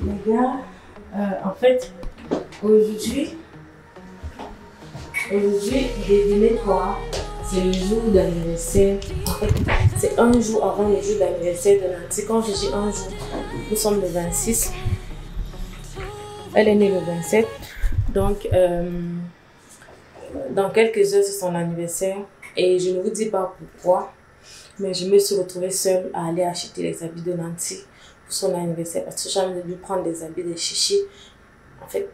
Les gars, en fait, aujourd'hui, devinez quoi? C'est le jour d'anniversaire. En fait, c'est un jour avant le jour d'anniversaire de Nancy. Quand je dis un jour, nous sommes le 26. Elle est née le 27. Donc, dans quelques heures, c'est son anniversaire. Et je ne vous dis pas pourquoi, mais je me suis retrouvée seule à aller acheter les habits de Nancy pour son anniversaire. Parce que j'ai envie de lui prendre des habits de chichi. En fait,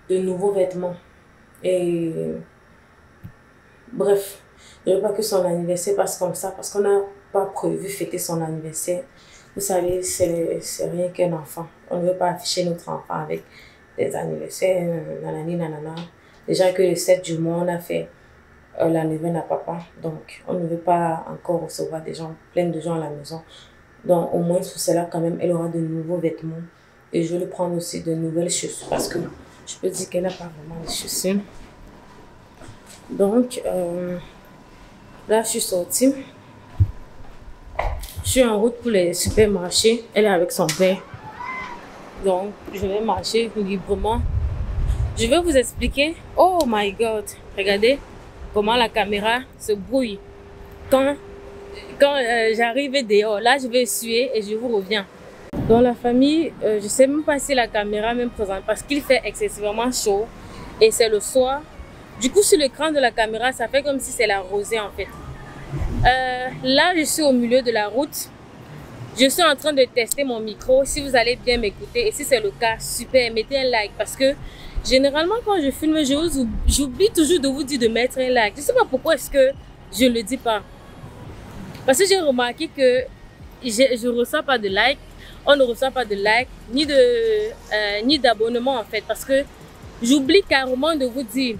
de nouveaux vêtements. Et bref, je ne veux pas que son anniversaire passe comme ça parce qu'on n'a pas prévu fêter son anniversaire. Vous savez, c'est rien qu'un enfant. On ne veut pas afficher notre enfant avec des anniversaires, nanani, nanana. Déjà que le 7 du mois, on a fait la neuvaine à papa. Donc, on ne veut pas encore recevoir des gens, plein de gens à la maison. Donc, au moins, pour cela, quand même, elle aura de nouveaux vêtements. Et je vais lui prendre aussi de nouvelles chaussures parce que je peux dire qu'elle n'a pas vraiment de chaussures. Donc, là, je suis sortie. Je suis en route pour les supermarchés. Elle est avec son père. Donc, je vais marcher librement. Je vais vous expliquer. Oh my God! Regardez comment la caméra se brouille. Quand j'arrive dehors, là, je vais essuyer et je vous reviens. Dans la famille, je ne sais même pas si la caméra même présente parce qu'il fait excessivement chaud et c'est le soir. Du coup, sur l'écran de la caméra, ça fait comme si c'est la rosée en fait. Là, je suis au milieu de la route. Je suis en train de tester mon micro. Si vous allez bien m'écouter et si c'est le cas, super, mettez un like parce que généralement quand je filme, j'oublie toujours de vous dire de mettre un like. Je ne sais pas pourquoi est-ce que je ne le dis pas. Parce que j'ai remarqué que je ne reçois pas de like. On ne reçoit pas de like ni d'abonnement en fait parce que j'oublie carrément de vous dire.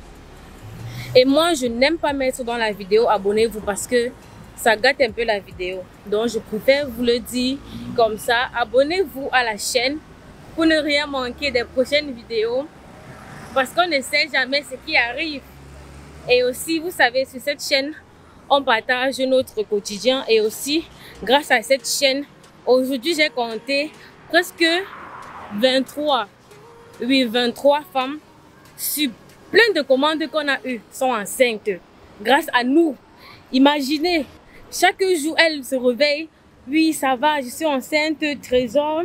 Et moi, je n'aime pas mettre dans la vidéo abonnez-vous parce que ça gâte un peu la vidéo. Donc, je préfère vous le dire comme ça. Abonnez-vous à la chaîne pour ne rien manquer des prochaines vidéos parce qu'on ne sait jamais ce qui arrive. Et aussi, vous savez, sur cette chaîne, on partage notre quotidien et aussi, grâce à cette chaîne, aujourd'hui, j'ai compté presque 23 femmes sur plein de commandes qu'on a eues sont enceintes grâce à nous. Imaginez, chaque jour, elle se réveille. Oui, ça va, je suis enceinte, trésor.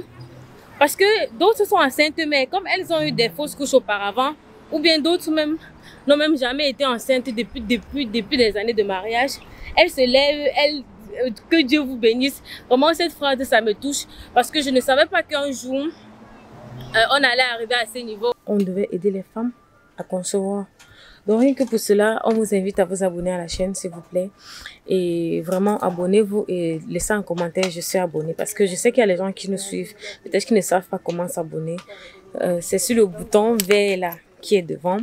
Parce que d'autres sont enceintes, mais comme elles ont eu des fausses couches auparavant, ou bien d'autres même n'ont même jamais été enceintes depuis des années de mariage, elles se lèvent, que Dieu vous bénisse. Vraiment, cette phrase, ça me touche parce que je ne savais pas qu'un jour, on allait arriver à ce niveau. On devait aider les femmes à concevoir. Donc, rien que pour cela, on vous invite à vous abonner à la chaîne, s'il vous plaît. Et vraiment, abonnez-vous et laissez un commentaire, je suis abonnée. Parce que je sais qu'il y a les gens qui nous suivent, peut-être qu'ils ne savent pas comment s'abonner. C'est sur le bouton vert là, qui est devant.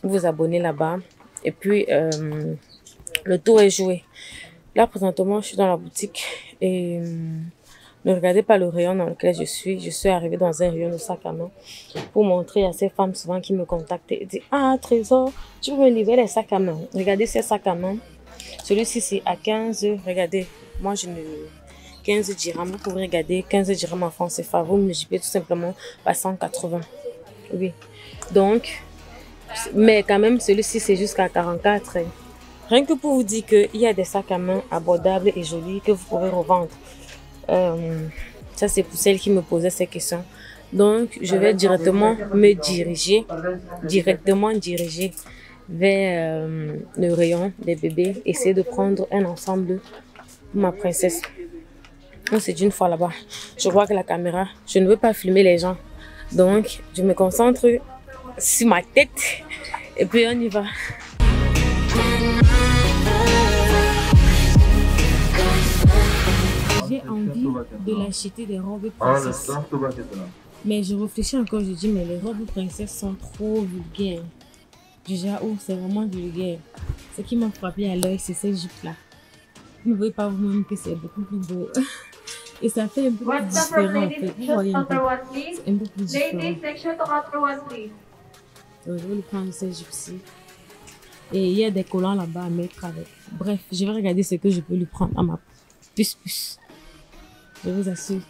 Vous vous abonnez là-bas. Et puis, le tour est joué. Là, présentement, je suis dans la boutique et ne regardez pas le rayon dans lequel je suis. Je suis arrivée dans un rayon de sac à main pour montrer à ces femmes souvent qui me contactent et disent « Ah, Trésor, tu peux me livrer les sacs à main ?» Regardez ces sacs à main. Celui-ci, c'est à 15. Regardez, moi, je ne... 15 dirhams. Vous pouvez regarder 15 dirhams en France CFA. Vous multipliez tout simplement par 180. Oui. Donc, mais quand même, celui-ci, c'est jusqu'à 44. Rien que pour vous dire qu'il y a des sacs à main abordables et jolis que vous pouvez revendre. Ça, c'est pour celles qui me posaient ces questions. Donc, je vais directement me diriger, vers le rayon des bébés. Essayer de prendre un ensemble pour ma princesse. C'est d'une fois là-bas. Je vois que la caméra, je ne veux pas filmer les gens. Donc, je me concentre sur ma tête et puis on y va. J'ai envie de l'acheter des robes princesses. Mais je réfléchis encore, je dis, mais les robes princesses sont trop vulgaires. Déjà, oh, c'est vraiment vulgaire. Ce qui m'a frappé à l'œil, c'est cette jupe-là. Vous ne voyez pas vous-même que c'est beaucoup plus beau. Et ça fait un peu plus différent, en fait. Vous voyez un peu, c'est un peu plus différent. Donc, je vais lui prendre cette jupe-ci. Et il y a des collants là-bas à mettre avec. Bref, je vais regarder ce que je peux lui prendre à ma puce. Je vous assure.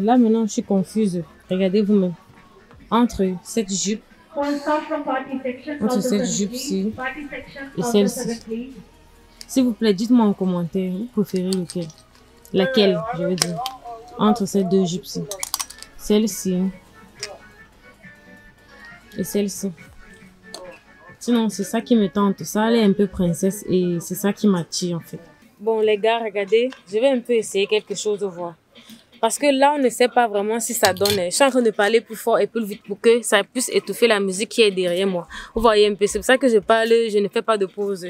là maintenant, je suis confuse. Regardez vous-même. Entre cette jupe, ci et celle-ci. S'il vous plaît, dites-moi en commentaire, vous préférez lequel? Laquelle, je veux dire. Entre ces deux jupes-ci. Celle-ci. Et celle-ci. Sinon, c'est ça qui me tente. Ça, elle est un peu princesse et c'est ça qui m'attire en fait. Bon, les gars, regardez. Je vais un peu essayer quelque chose de voir. Parce que là, on ne sait pas vraiment si ça donne. Je suis en train de parler plus fort et plus vite pour que ça puisse étouffer la musique qui est derrière moi. Vous voyez un peu, c'est pour ça que je parle, je ne fais pas de pause.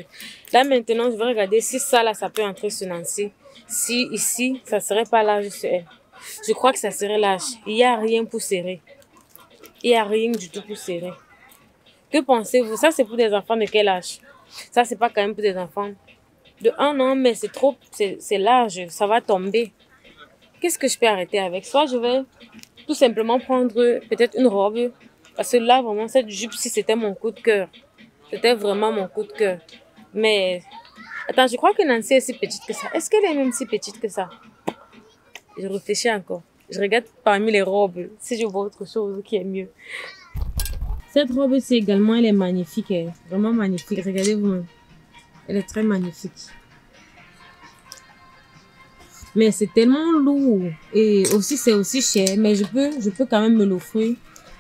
Là, maintenant, je vais regarder si ça, là, ça peut entrer sur Nancy. Si ici, ça serait pas large sur elle. Je crois que ça serait large. Il n'y a rien pour serrer. Il n'y a rien du tout pour serrer. Que pensez-vous? Ça, c'est pour des enfants de quel âge? Ça, c'est pas quand même pour des enfants de 1 an, mais c'est trop, c'est large, ça va tomber. Qu'est-ce que je peux arrêter avec? Soit je vais tout simplement prendre peut-être une robe. Parce que là, vraiment, cette jupe-ci, c'était mon coup de cœur. C'était vraiment mon coup de cœur. Mais, attends, je crois que Nancy est si petite que ça. Est-ce qu'elle est même si petite que ça? Je réfléchis encore. Je regarde parmi les robes, si je vois autre chose qui est mieux. Cette robe-ci également, elle est magnifique. Elle est vraiment magnifique. Regardez-vous. Elle est très magnifique. Mais c'est tellement lourd et aussi c'est aussi cher, mais je peux quand même me l'offrir.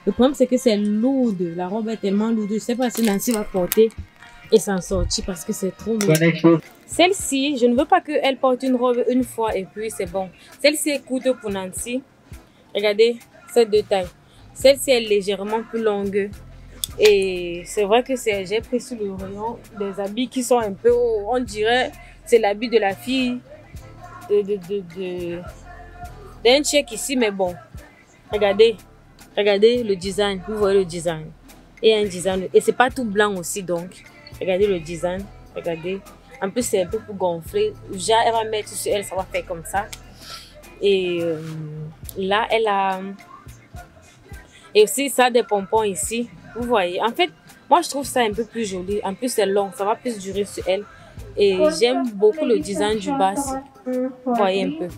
Le problème c'est que c'est lourd, la robe est tellement lourde, je sais pas si Nancy va porter et s'en sortir parce que c'est trop lourd. Celle-ci, je ne veux pas qu'elle porte une robe une fois et puis c'est bon. Celle-ci est courte pour Nancy. Regardez, c'est de taille. Celle-ci est légèrement plus longue et c'est vrai que j'ai pris sur le rayon des habits qui sont un peu hauts. On dirait c'est l'habit de la fille. D'un check ici, mais bon, regardez le design, vous voyez le design et un design et c'est pas tout blanc aussi, donc regardez le design, regardez, en plus c'est un peu pour gonfler, déjà elle va mettre sur elle, ça va faire comme ça et là elle a et aussi ça des pompons ici, vous voyez, en fait moi je trouve ça un peu plus joli, en plus c'est long, ça va plus durer sur elle et j'aime beaucoup le design du bas. Vous voyez un peu.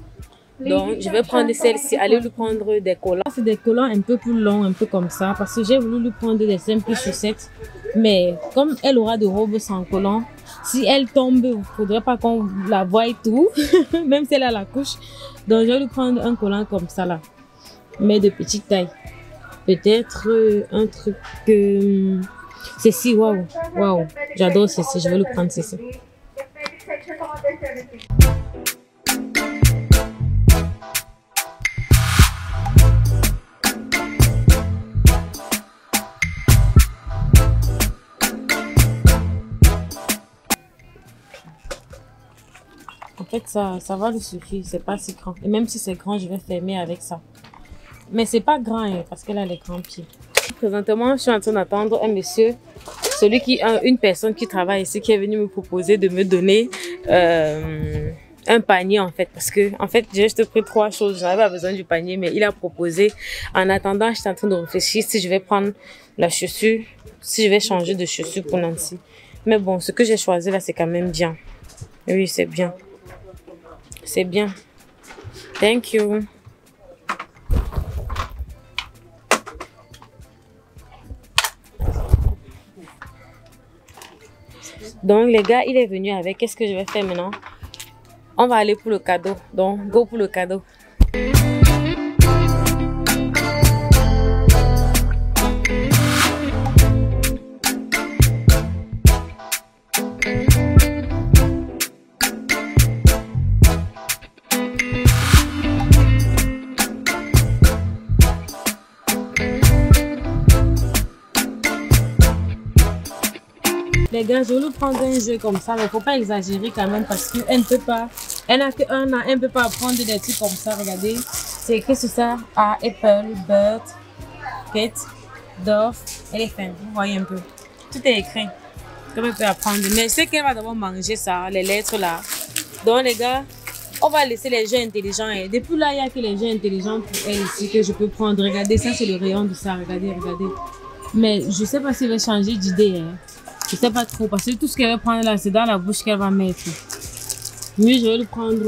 Donc, je vais prendre celle-ci, aller lui prendre des collants. C'est des collants un peu plus longs, un peu comme ça, parce que j'ai voulu lui prendre des simples chaussettes. Mais comme elle aura de robes sans collants, si elle tombe, il ne faudrait pas qu'on la voie et tout, même si elle a la couche. Donc, je vais lui prendre un collant comme ça là, mais de petite taille. Peut-être un truc... ceci, waouh, waouh, j'adore ceci, je vais lui prendre ceci. En fait, ça va lui suffire, c'est pas si grand. Et même si c'est grand, je vais fermer avec ça. Mais c'est pas grand hein, parce qu'elle a les grands pieds. Présentement, je suis en train d'attendre un monsieur, une personne qui travaille ici, qui est venu me proposer de me donner un panier en fait. Parce que en fait, j'ai juste pris 3 choses, j'avais pas besoin du panier, mais il a proposé. En attendant, je suis en train de réfléchir si je vais prendre la chaussure, si je vais changer de chaussure pour Nancy. Mais bon, ce que j'ai choisi là, c'est quand même bien. Oui, c'est bien. C'est bien. Thank you. Donc les gars, il est venu avec. Qu'est-ce que je vais faire maintenant? On va aller pour le cadeau. Donc, go pour le cadeau. Les gars, je vais lui prendre un jeu comme ça, mais il ne faut pas exagérer quand même parce qu'elle ne peut pas, elle n'a que 1 an, elle ne peut pas prendre des trucs comme ça, regardez. C'est écrit sur ça, Apple, Bird, Kate, Dove, Elephant, vous voyez un peu. Tout est écrit, comme elle peut apprendre. Mais je sais qu'elle va d'abord manger ça, les lettres là. Donc les gars, on va laisser les jeux intelligents. Et depuis là, il n'y a que les jeux intelligents pour elle ici que je peux prendre. Regardez, ça c'est le rayon de ça, regardez, regardez. Mais je ne sais pas si elle va changer d'idée. Hein. Je sais pas trop parce que tout ce qu'elle va prendre là, c'est dans la bouche qu'elle va mettre. Mais je vais lui prendre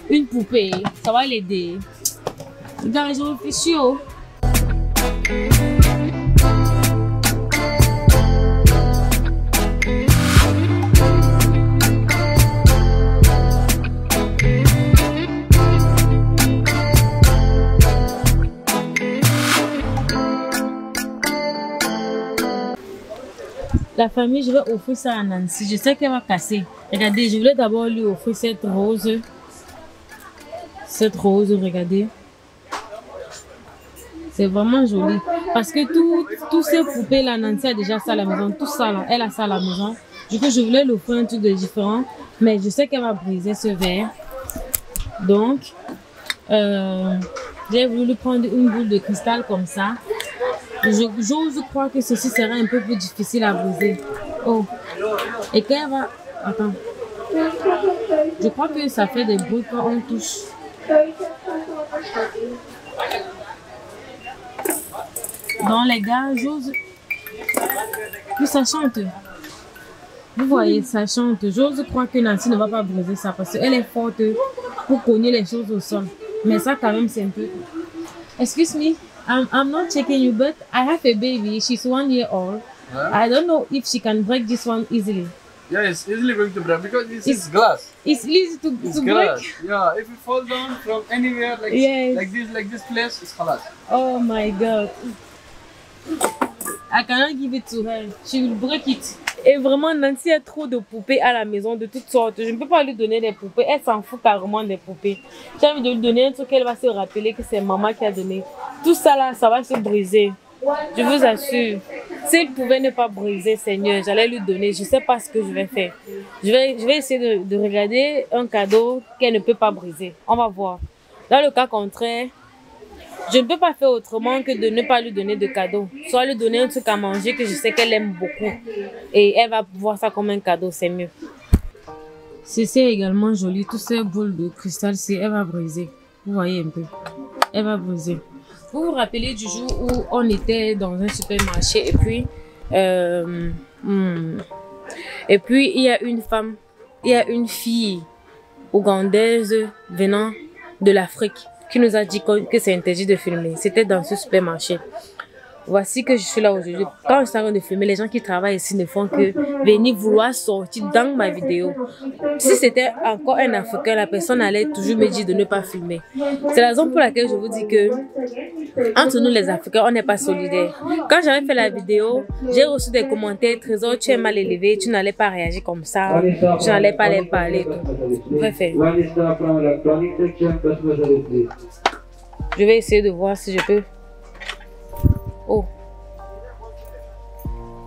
une poupée, ça va l'aider. Regarde, je réfléchis. Oh. La famille, je vais offrir ça à Nancy. Je sais qu'elle va casser. Regardez, je voulais d'abord lui offrir cette rose. Cette rose, regardez. C'est vraiment joli. Parce que tous ces poupées-là, Nancy a déjà ça à la maison. Tout ça, là, elle a ça à la maison. Du coup, je voulais lui offrir un truc de différent. Mais je sais qu'elle va briser ce verre. Donc, j'ai voulu prendre une boule de cristal comme ça. J'ose croire que ceci sera un peu plus difficile à briser. Oh. Et quand elle va... Attends. Je crois que ça fait des bruits quand on touche. Donc les gars, j'ose... Puis ça chante. Vous voyez, ça chante. J'ose croire que Nancy ne va pas briser ça parce qu'elle est forte pour cogner les choses au sol. Mais ça quand même c'est un peu... Excuse me. I'm not checking you, but I have a baby. She's 1 year old. Huh? I don't know if she can break this one easily. Yeah, it's easily going to break because it's glass. It's easy to break. Yeah, if it falls down from anywhere like this place, it's glass. Oh my God! I cannot give it to her. She will break it. Et vraiment, Nancy a trop de poupées à la maison de toutes sortes. Je ne peux pas lui donner des poupées. Elle s'en fout carrément des poupées. J'ai envie de lui donner un truc qu'elle va se rappeler que c'est maman qui a donné. Tout ça là, ça va se briser. Je vous assure. S'il pouvait ne pas briser, Seigneur, j'allais lui donner. Je ne sais pas ce que je vais faire. Je vais essayer de regarder un cadeau qu'elle ne peut pas briser. On va voir. Dans le cas contraire, je ne peux pas faire autrement que de ne pas lui donner de cadeau. Soit lui donner un truc à manger que je sais qu'elle aime beaucoup. Et elle va voir ça comme un cadeau, c'est mieux. Ceci est également joli. Toutes ces boules de cristal, elle va briser. Vous voyez un peu. Elle va briser. Vous vous rappelez du jour où on était dans un supermarché et puis il y a une femme, il y a une fille ougandaise venant de l'Afrique qui nous a dit que c'est interdit de filmer. C'était dans ce supermarché. Voici que je suis là aujourd'hui. Quand je suis en train de filmer, les gens qui travaillent ici ne font que venir vouloir sortir dans ma vidéo. Si c'était encore un Africain, la personne allait toujours me dire de ne pas filmer. C'est la raison pour laquelle je vous dis que entre nous les Africains, on n'est pas solidaires. Quand j'avais fait la vidéo, j'ai reçu des commentaires. Trésor, tu es mal élevé, tu n'allais pas réagir comme ça, tu n'allais pas les parler. Bref. Je vais essayer de voir si je peux. Oh.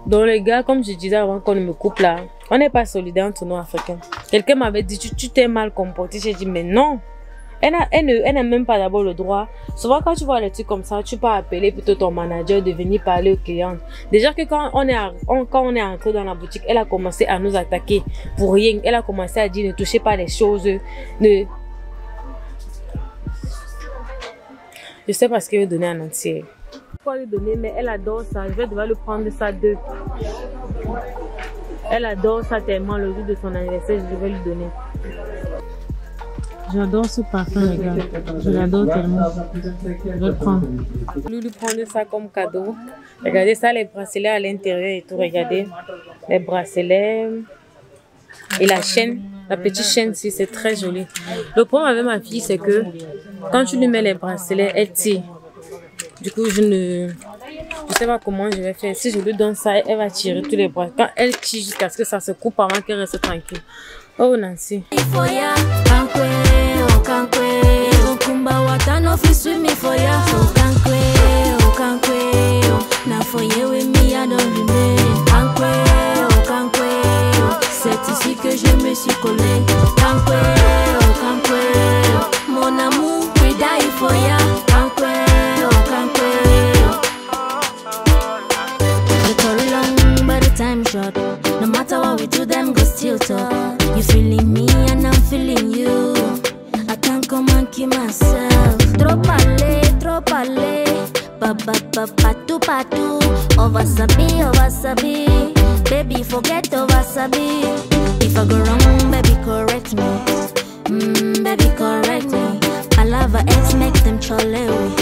Donc les gars, comme je disais avant qu'on me coupe là, on n'est pas solidaires entre nous Africains. Quelqu'un m'avait dit, tu t'es mal comporté. J'ai dit, mais non. Elle n'a même pas d'abord le droit. Souvent quand tu vois les trucs comme ça, tu peux appeler plutôt ton manager de venir parler aux clients. Déjà que quand on est entré dans la boutique, elle a commencé à nous attaquer pour rien. Elle a commencé à dire, ne touchez pas les choses. Je sais pas ce qu'elle veut donner à Nancy. Lui donner, mais elle adore ça. Je vais devoir lui prendre ça d'eux. Elle adore ça tellement. Le jour de son anniversaire, je vais lui donner. J'adore ce parfum, les gars. Je l'adore tellement. Je vais le prendre. Je vais lui prendre ça comme cadeau. Regardez ça, les bracelets à l'intérieur et tout. Regardez. Les bracelets. Et la chaîne. La petite chaîne, si c'est très joli. Le problème avec ma fille, c'est que quand tu lui mets les bracelets, elle tire. Du coup, je ne sais pas comment je vais faire. Si je lui donne ça, elle va tirer tous les bras. Quand elle tire jusqu'à ce que ça se coupe avant qu'elle reste tranquille. Oh, Nancy. C'est ici que je me suis collée. Mon amour, we die for ya. No matter what we do, them go still talk. You feeling me and I'm feeling you. I can't come and keep myself. Trop parler, patu patu. Over sabi, baby forget over sabi. If I go wrong, baby correct me. Baby correct me. I love her ex, make them chole.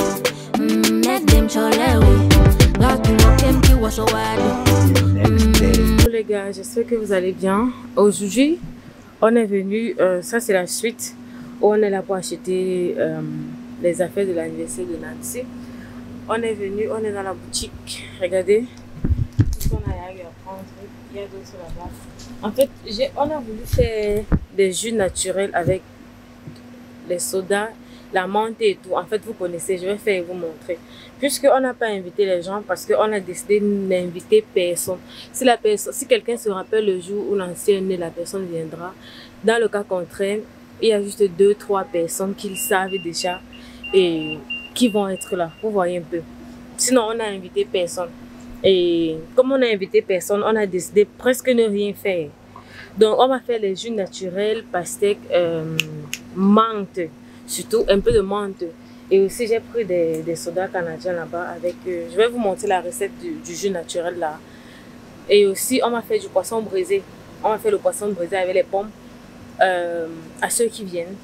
j'espère que vous allez bien. Aujourd'hui, on est venu, ça c'est la suite, où on est là pour acheter les affaires de l'anniversaire de Nancy. On est venu, on est dans la boutique, regardez, tout ce qu'on a à prendre, il y a d'autres là-bas. En fait, on a voulu faire des jus naturels avec les sodas, la menthe et tout. En fait, vous connaissez, je vais faire et vous montrer. Puisqu'on n'a pas invité les gens, parce qu'on a décidé de n'inviter personne. Si quelqu'un se rappelle le jour où l'ancien est né, la personne viendra. Dans le cas contraire, il y a juste 2-3 personnes qui le savent déjà et qui vont être là. Vous voyez un peu. Sinon, on a invité personne. Et comme on a invité personne, on a décidé presque ne rien faire. Donc, on va faire les jus naturels, pastèque, menthe, surtout un peu de menthe. Et aussi, j'ai pris des sodas canadiens là-bas avec... je vais vous montrer la recette du jus naturel là. Et aussi, on va faire du poisson braisé. On va faire le poisson braisé avec les pommes à ceux qui viennent.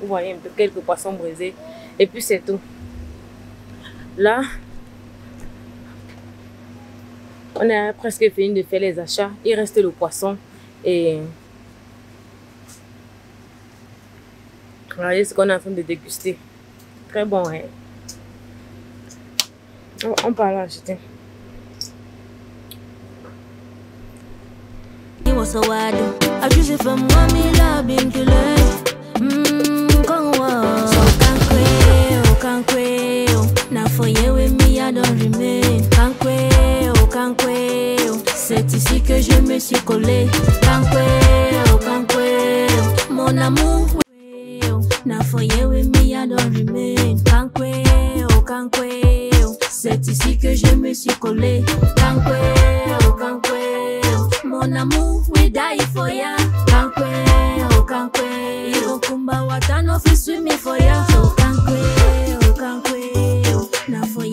Vous voyez un peu quelques poissons braisés. Et puis, c'est tout. Là, on a presque fini de faire les achats. Il reste le poisson. Et regardez ce qu'on est en train de déguster. Très bon, hein? On peut aller acheter. C'est ici que je me suis collé. Mon amour. C'est ici que je me suis collé. Mon amour, we die for ya. Irokumba watano fi swimi for ya. Na for